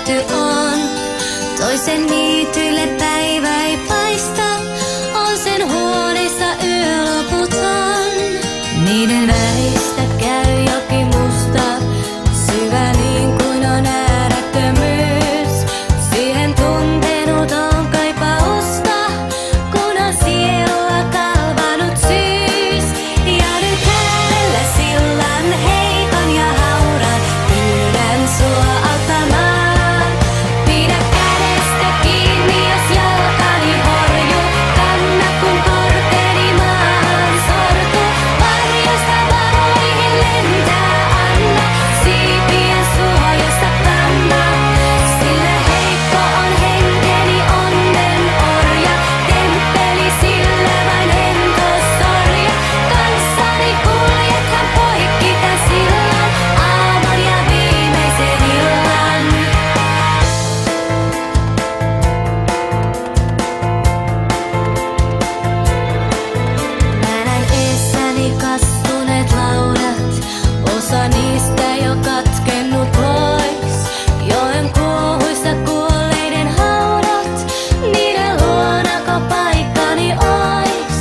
niity on. Toisen niitylle päivä ei paista, on sen huoneessa yöloputon. Niiden välistä käy jokin musta, syvä niin kuin on äärettömyys. Siihen tuntenuton kaipausta, kun on sielua kalvanut syys. Ja nyt äärellä sillan heikon ja hauran, pyydän sua auttamaan. Pidä kädestä kiinni, jos jalkani horjuu, kanna kun korteni maahan sortuu. Varjosta valoihin lentää, anna siipien suojasta kanna. Sillä heikko on henkeni onnen orja, temppeli sillä vain hentosorja. Kanssani kuljethan poikki tän sillan, aamon ja viimeisen illan. Mä näen eessäni kastuneet laudat, osa niistä jo katkennut pois. Joen kuohuissa kuolleiden haudat, niiden luonako paikkani ois.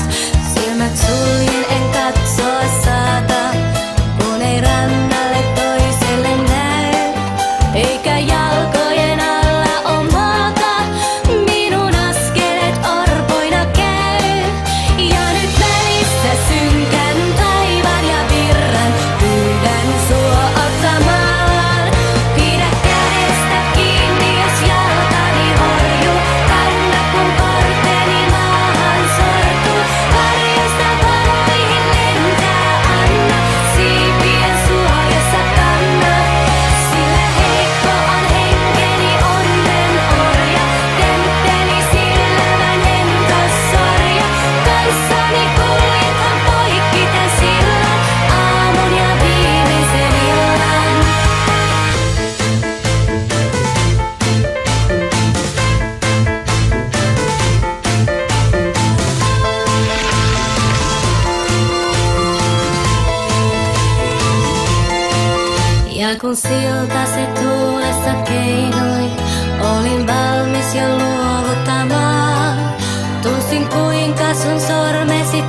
Silmät suljen en katsoa saata, kun ei rannalle toiselle näy. Eikä jalkojen alla on maata, minun askeleet orpoina käy. Ja nyt välissä synkän taivaan ja virran, pyydän sua auttamaan. Pidä kädestä kiinni, jos jalkani horjuu, kanna kun korteni maahan sortuu. Varjosta valoihin lentää, anna siipien suojassa kanna. Sillä heikko on henkeni onnen orja, temppeli sillä vain hentosorja. Kanssani kuljethan poikki tän sillan, aamun ja viimeisen illan. Ja kun silta se tuulessa keinoi, olin valmis jo luovuttamaan. Tunsin kuinka sun sormesi